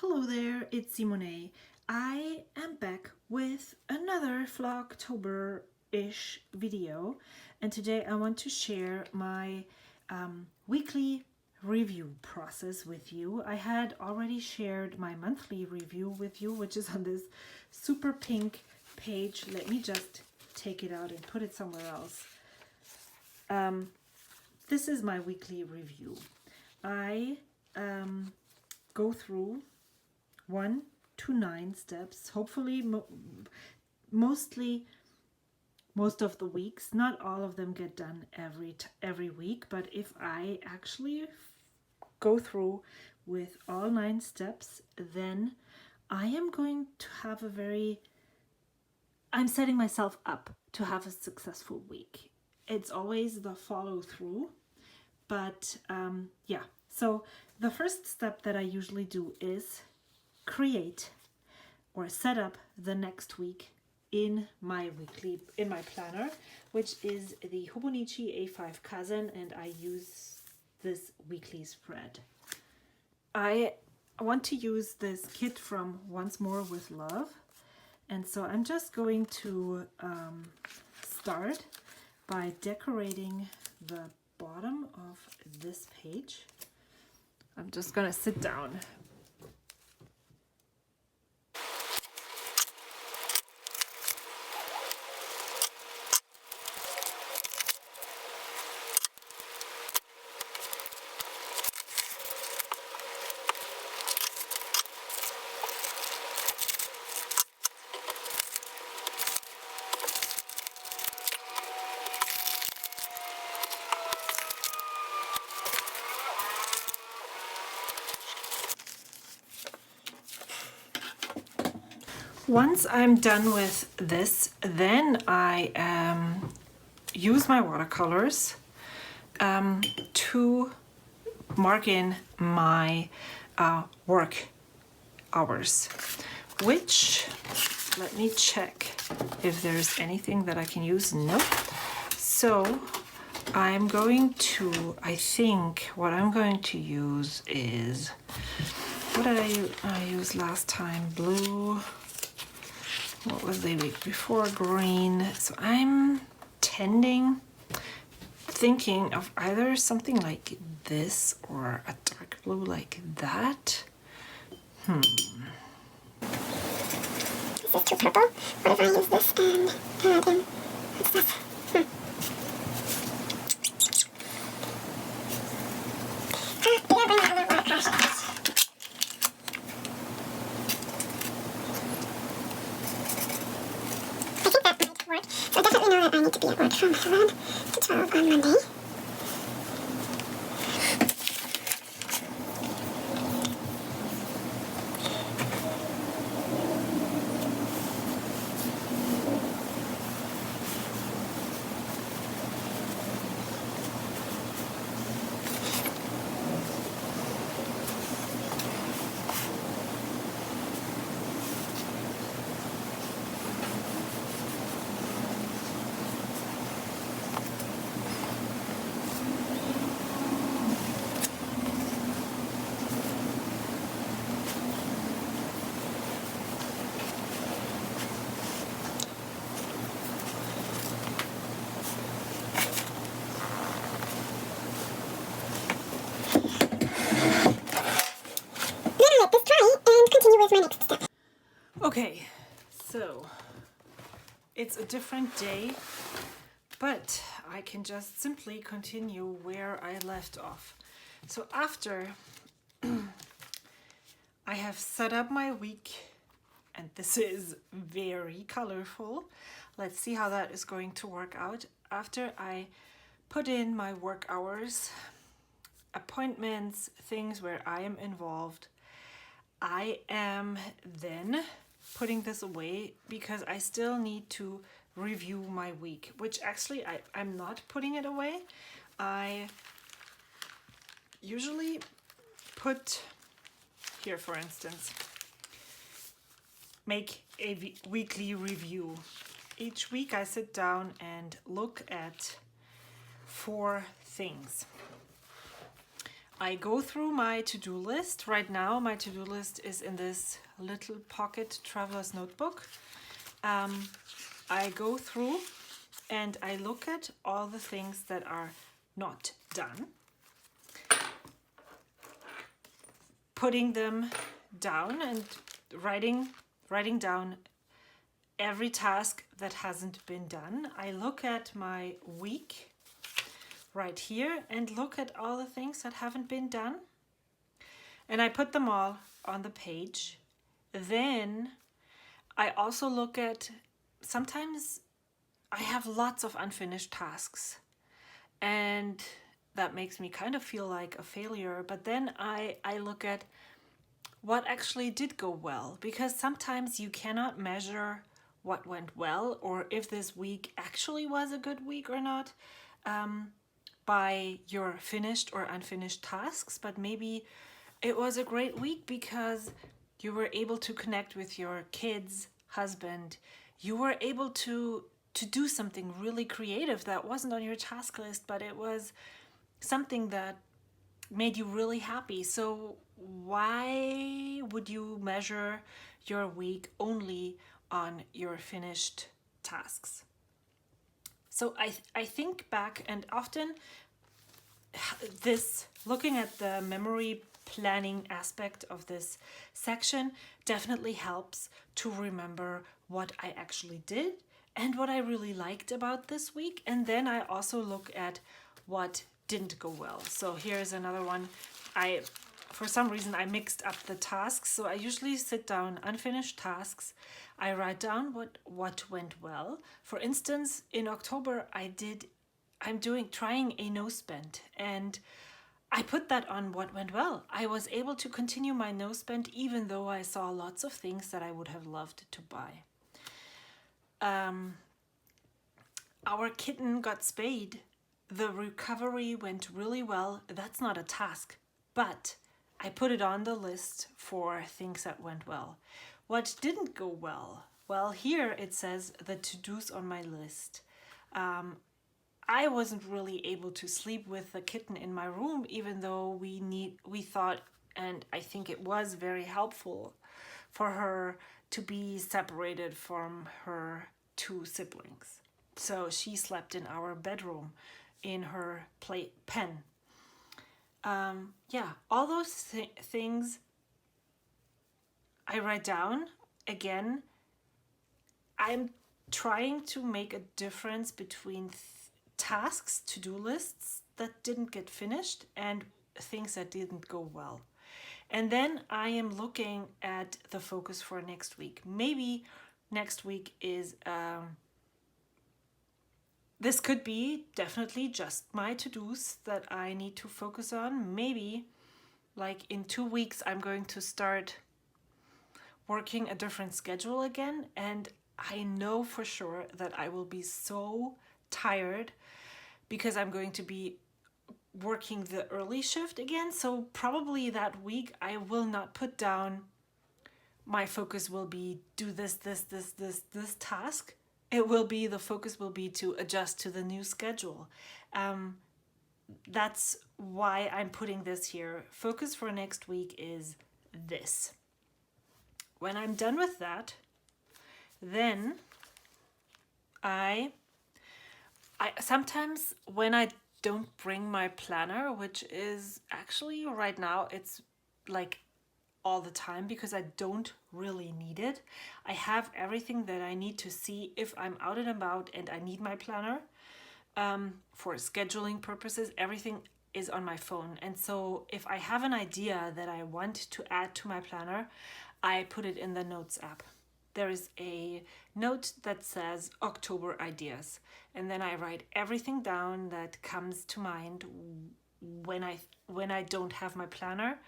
Hello there, it's Simone. I am back with another Vlogtober-ish video, and today I want to share my weekly review process with you. I had already shared my monthly review with you, which is on this super pink page. Let me just take it out and put it somewhere else. This is my weekly review. I go through 1 to 9 steps, hopefully most of the weeks. Not all of them get done every week, but if I actually go through with all 9 steps, then I am going to have I'm setting myself up to have a successful week. It's always the follow through, but yeah. So the first step that I usually do is create or set up the next week in my planner, which is the Hobonichi A5 Kaizen, and I use this weekly spread. I want to use this kit from Once More with Love, and so I'm just going to start by decorating the bottom of this page. I'm just gonna sit down. Once I'm done with this, then I use my watercolors to mark in my work hours, which, let me check if there's anything that I can use. Nope. So I'm going to, I think what I'm going to use is, what did I use last time? Blue. What was the week before? Green. So I'm thinking of either something like this or a dark blue like that. This is too purple. What if I use this and add in stuff? So I definitely know that I need to be at work from 11 to 12 on Monday. Okay, so it's a different day, but I can just simply continue where I left off. So after I have set up my week, and this is very colorful, let's see how that is going to work out. After I put in my work hours, appointments, things where I am involved, I am then putting this away because I still need to review my week, which actually I'm not putting it away. I usually put here, for instance, make a weekly review. Each week I sit down and look at 4 things. I go through my to-do list. Right now, my to-do list is in this little pocket traveler's notebook. I go through and I look at all the things that are not done, putting them down and writing down every task that hasn't been done. I look at my week right here and look at all the things that haven't been done. And I put them all on the page. Then I also look at, sometimes I have lots of unfinished tasks. And that makes me kind of feel like a failure. But then I look at what actually did go well. Because sometimes you cannot measure what went well or if this week actually was a good week or not by your finished or unfinished tasks, but maybe it was a great week because you were able to connect with your kids, husband, you were able to do something really creative that wasn't on your task list, but it was something that made you really happy. So why would you measure your week only on your finished tasks? So I think back, and often this, looking at the memory planning aspect of this section definitely helps to remember what I actually did and what I really liked about this week. And then I also look at what didn't go well. So here's another one. For some reason, I mixed up the tasks. So I usually sit down, unfinished tasks. I write down what went well. For instance, in October, I'm trying a nose bend, and I put that on what went well. I was able to continue my nose bend even though I saw lots of things that I would have loved to buy. Our kitten got spayed. The recovery went really well. That's not a task, but I put it on the list for things that went well. What didn't go well? Well, here it says the to-dos on my list. I wasn't really able to sleep with the kitten in my room, even though we thought, and I think it was very helpful for her to be separated from her two siblings. So she slept in our bedroom in her pen. All those things I write down. Again, I'm trying to make a difference between tasks, to-do lists that didn't get finished and things that didn't go well. And then I am looking at the focus for next week. Maybe next week is, this could be definitely just my to-dos that I need to focus on. Maybe like in 2 weeks, I'm going to start working a different schedule again. And I know for sure that I will be so tired because I'm going to be working the early shift again. So probably that week I will not put down, my focus will be do this task. The focus will be to adjust to the new schedule. That's why I'm putting this here. Focus for next week is this. When I'm done with that, then I sometimes when I don't bring my planner, which is actually right now, it's like all the time because I don't really need it. I have everything that I need to see if I'm out and about and I need my planner. For scheduling purposes, everything is on my phone. And so if I have an idea that I want to add to my planner, I put it in the notes app. There is a note that says October ideas. And then I write everything down that comes to mind when I don't have my planner,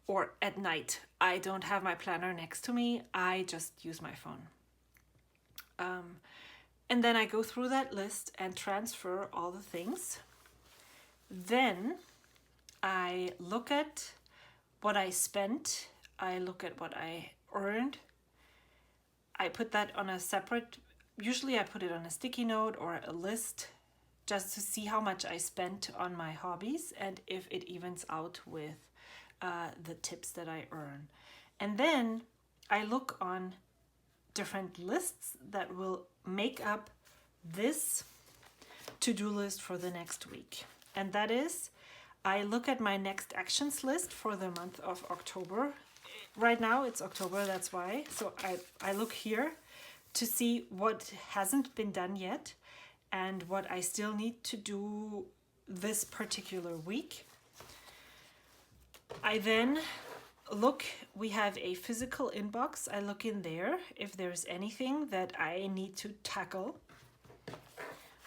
or at night I don't have my planner next to me. I just use my phone. And then I go through that list and transfer all the things. Then I look at what I spent. I look at what I earned. I put that on a separate, usually I put it on a sticky note or a list just to see how much I spent on my hobbies and if it evens out with the tips that I earn. And then I look on different lists that will make up this to-do list for the next week. And that is, I look at my next actions list for the month of October. Right now it's October, that's why. So I look here to see what hasn't been done yet and what I still need to do this particular week. I then look, we have a physical inbox. I look in there if there's anything that I need to tackle.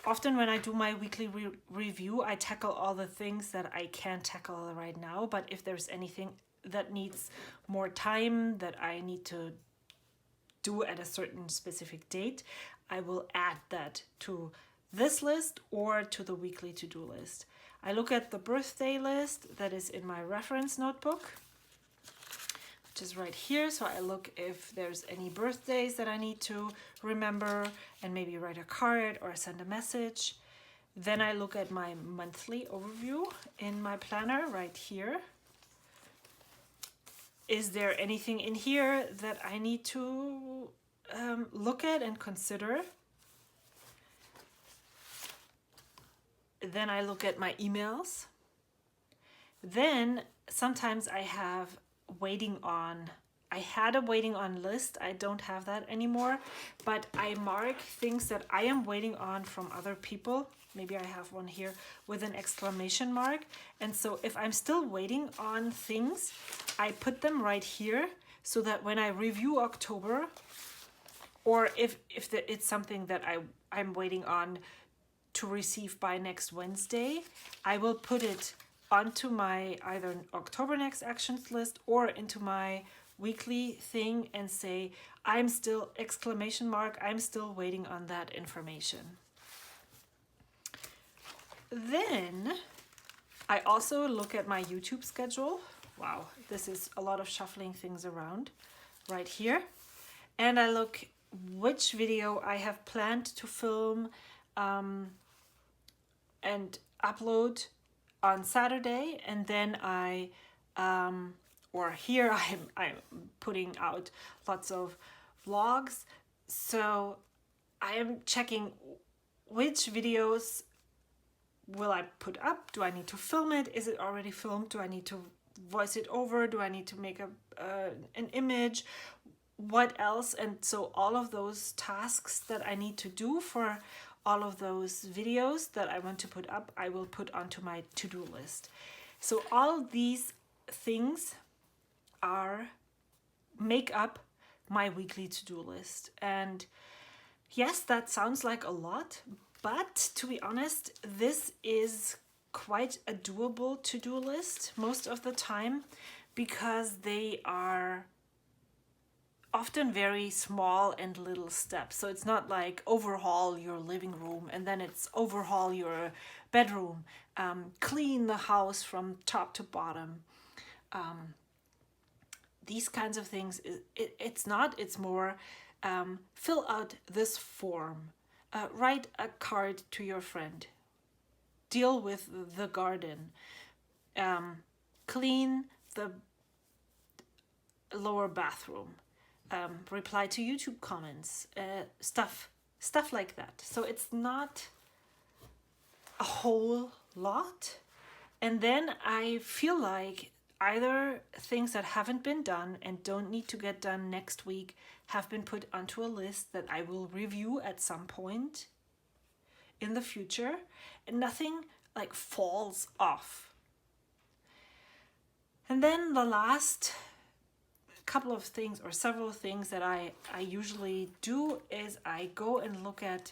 Often when I do my weekly review, I tackle all the things that I can tackle right now. But if there's anything that needs more time that I need to do at a certain specific date, I will add that to this list or to the weekly to-do list. I look at the birthday list that is in my reference notebook, which is right here. So I look if there's any birthdays that I need to remember and maybe write a card or send a message. Then I look at my monthly overview in my planner right here. Is there anything in here that I need to look at and consider? Then I look at my emails. Then sometimes I have I had a waiting on list. I don't have that anymore, but I mark things that I am waiting on from other people. Maybe I have one here with an exclamation mark. And so if I'm still waiting on things, I put them right here so that when I review October, or if it's something that I'm waiting on to receive by next Wednesday, I will put it onto my either October next actions list or into my weekly thing and say, I'm still, exclamation mark, I'm still waiting on that information. Then I also look at my YouTube schedule. Wow, this is a lot of shuffling things around right here. And I look which video I have planned to film and upload on Saturday, and then or here I'm putting out lots of vlogs. So I am checking which videos will I put up. Do I need to film it? Is it already filmed? Do I need to voice it over? Do I need to make an image? What else? And so all of those tasks that I need to do for all of those videos that I want to put up, I will put onto my to-do list. So all these things make up my weekly to-do list. And yes, that sounds like a lot, but to be honest, this is quite a doable to-do list most of the time, because they are often very small and little steps. So it's not like overhaul your living room and then it's overhaul your bedroom, clean the house from top to bottom. These kinds of things, it's more fill out this form, write a card to your friend, deal with the garden, clean the lower bathroom, reply to YouTube comments, stuff like that. So it's not a whole lot. And then I feel like either things that haven't been done and don't need to get done next week have been put onto a list that I will review at some point in the future, and nothing like falls off. And then the last couple of things or several things that I usually do is I go and look at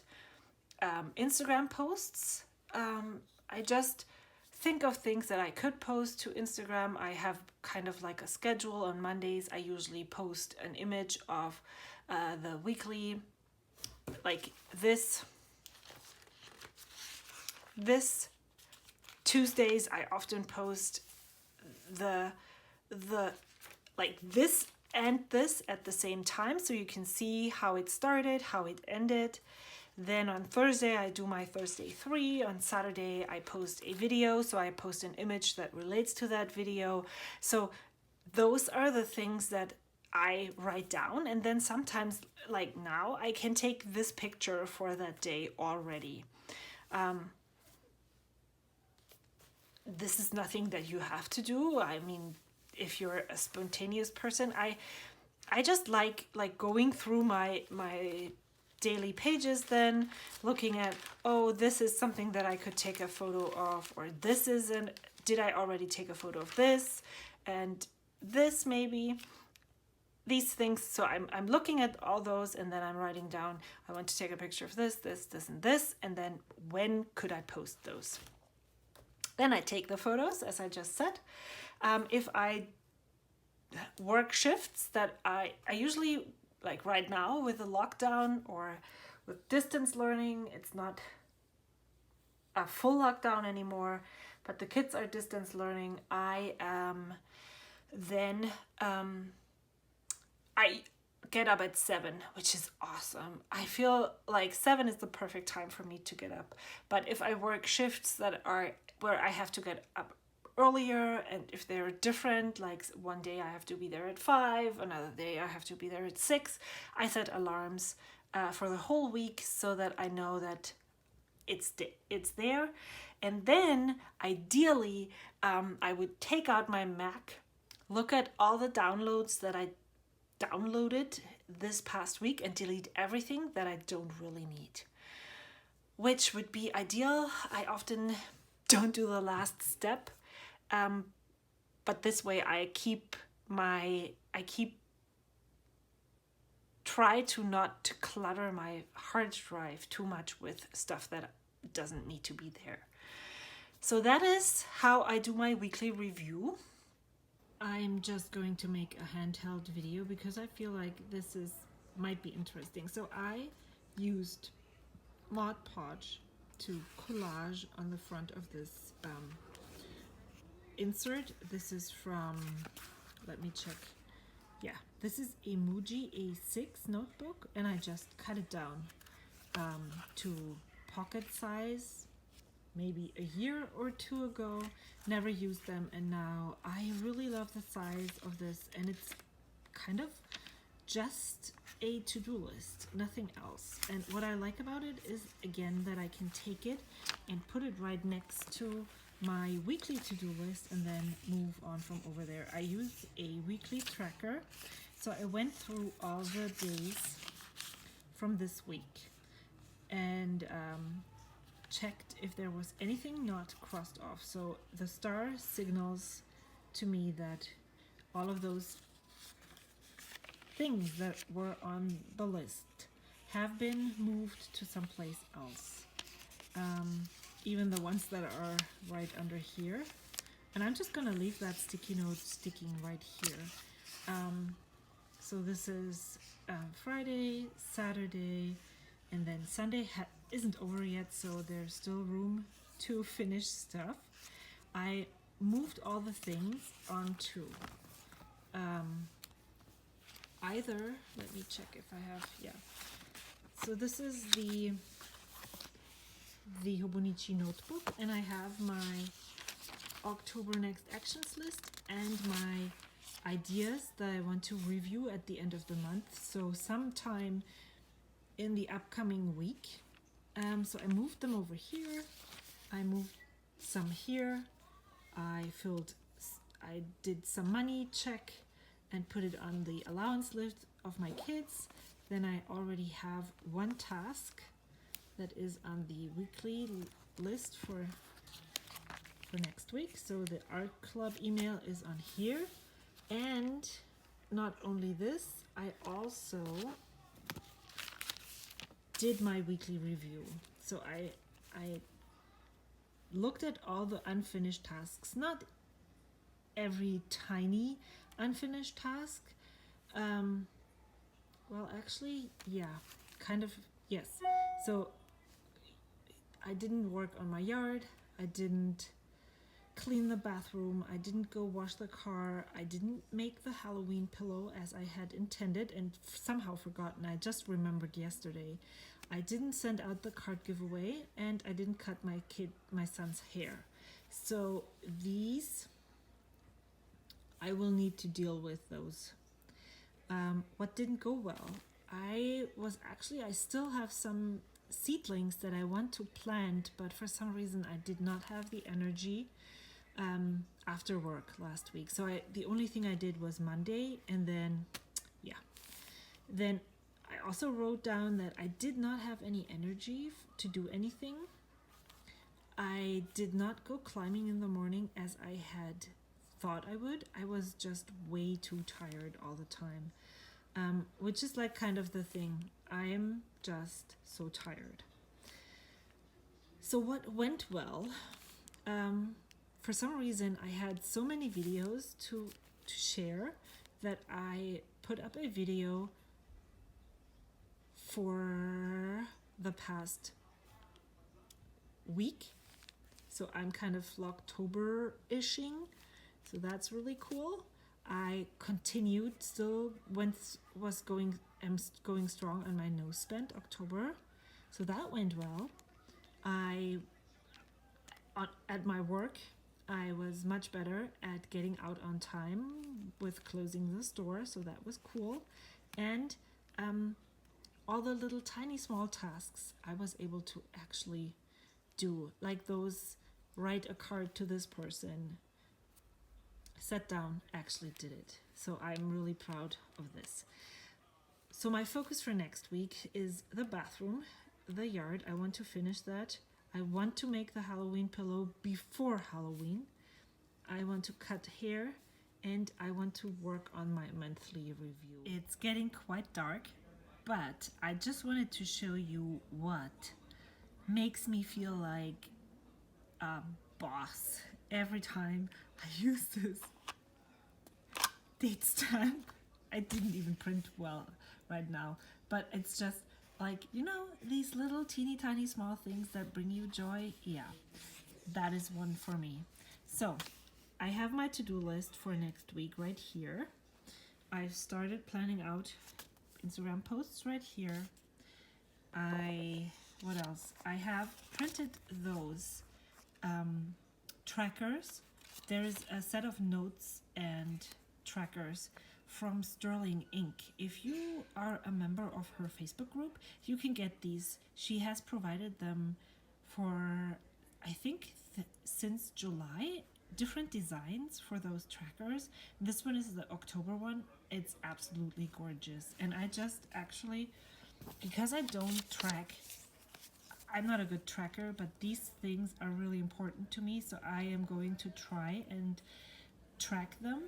Instagram posts. I just think of things that I could post to Instagram. I have kind of like a schedule. On Mondays I usually post an image of the weekly, like this Tuesdays I often post the like this and this at the same time, so you can see how it started, how it ended. Then on Thursday, I do my Thursday 3. On Saturday, I post a video. So I post an image that relates to that video. So those are the things that I write down. And then sometimes, like now, I can take this picture for that day already. This is nothing that you have to do. I mean, if you're a spontaneous person, I just like going through my daily pages, then looking at, oh, this is something that I could take a photo of, or this isn't, did I already take a photo of this, and this maybe, these things. So I'm looking at all those, and then I'm writing down, I want to take a picture of this, this, this, and this, and then when could I post those? Then I take the photos, as I just said. If I work shifts that I usually, like right now with the lockdown or with distance learning, it's not a full lockdown anymore, but the kids are distance learning. I get up at 7, which is awesome. I feel like 7 is the perfect time for me to get up. But if I work shifts that are where I have to get up earlier, and if they're different, like one day I have to be there at 5, another day I have to be there at 6, I set alarms for the whole week so that I know that it's there. And then ideally I would take out my Mac, look at all the downloads that I downloaded this past week, and delete everything that I don't really need, which would be ideal. I often don't do the last step, but this way I try to not clutter my hard drive too much with stuff that doesn't need to be there. So that is how I do my weekly review. I'm just going to make a handheld video because I feel like this might be interesting. So I used Mod Podge to collage on the front of this insert. This is from, let me check. Yeah, this is a Muji A6 notebook, and I just cut it down to pocket size maybe a year or 2 ago. Never used them, and now I really love the size of this, and it's kind of just a to-do list, nothing else. And what I like about it is, again, that I can take it and put it right next to my weekly to-do list and then move on from over there. I use a weekly tracker, so I went through all the days from this week and checked if there was anything not crossed off. So the star signals to me that all of those things that were on the list have been moved to someplace else. Even the ones that are right under here. And I'm just gonna leave that sticky note sticking right here. So this is Friday, Saturday, and then Sunday isn't over yet, so there's still room to finish stuff. I moved all the things onto either, let me check if I have, yeah. So this is the Hobonichi notebook, and I have my October next actions list and my ideas that I want to review at the end of the month. So sometime in the upcoming week. So I moved them over here. I moved some here. I did some money check and put it on the allowance list of my kids. Then I already have one task that is on the weekly list for next week. So the art club email is on here. And not only this, I also did my weekly review. So I looked at all the unfinished tasks, not every tiny unfinished task. Well, actually, yeah, kind of, yes. So I didn't work on my yard. I didn't clean the bathroom, I didn't go wash the car, I didn't make the Halloween pillow as I had intended and somehow forgotten. I just remembered yesterday. I didn't send out the card giveaway, and I didn't cut my son's hair. So these, I will need to deal with those. What didn't go well? I still have some seedlings that I want to plant, but for some reason I did not have the energy after work last week. So the only thing I did was Monday, and then I also wrote down that I did not have any energy to do anything. I did not go climbing in the morning as I had thought I would. I was just way too tired all the time, which is like kind of the thing. I am just so tired. So what went well? For some reason, I had so many videos to share that I put up a video for the past week. So I'm kind of Vlogtober-ishing. So that's really cool. I continued still I'm going strong on my nose spent October. So that went well. At my work, I was much better at getting out on time with closing the store, so that was cool. And all the little tiny small tasks I was able to actually do, like those, write a card to this person, sat down, actually did it. So I'm really proud of this. So my focus for next week is the bathroom, the yard. I want to finish that. I want to make the Halloween pillow before Halloween. I want to cut hair, and I want to work on my monthly review. It's getting quite dark, but I just wanted to show you what makes me feel like a boss every time I use this date stamp. I didn't even print well right now, but it's just like, you know, these little teeny tiny small things that bring you joy. Yeah, that is one for me. So I have my to-do list for next week right here. I've started planning out Instagram posts right here. What else? I have printed those trackers. There is a set of notes and trackers from Sterling Ink. If you are a member of her Facebook group, you can get these. She has provided them for, I think, since July, different designs for those trackers. This one is the October one. It's absolutely gorgeous. And I just actually, because I don't track, I'm not a good tracker, but these things are really important to me, so I am going to try and track them.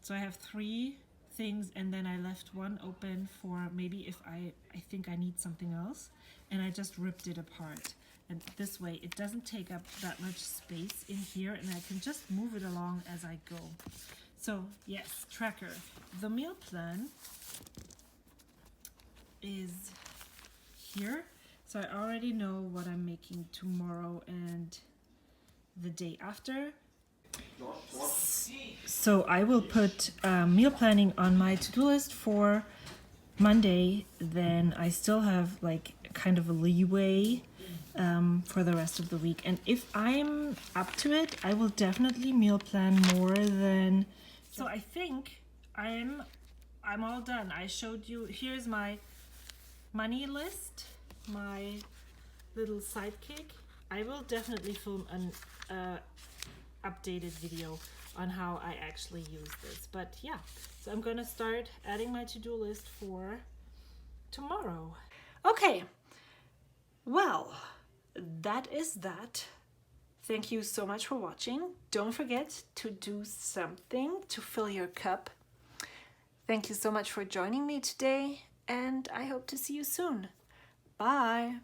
So I have 3 things, and then I left one open for maybe if I think I need something else, and I just ripped it apart. And this way it doesn't take up that much space in here, and I can just move it along as I go. So yes, tracker. The meal plan is here. So I already know what I'm making tomorrow and the day after. So I will put meal planning on my to-do list for Monday. Then I still have like kind of a leeway for the rest of the week. And if I'm up to it, I will definitely meal plan more than. So I think I'm all done. I showed you. Here's my money list, my little sidekick. I will definitely film an updated video on how I actually use this. But yeah, so I'm gonna start adding my to-do list for tomorrow. Okay, well, that is that. Thank you so much for watching. Don't forget to do something to fill your cup. Thank you so much for joining me today, and I hope to see you soon. Bye.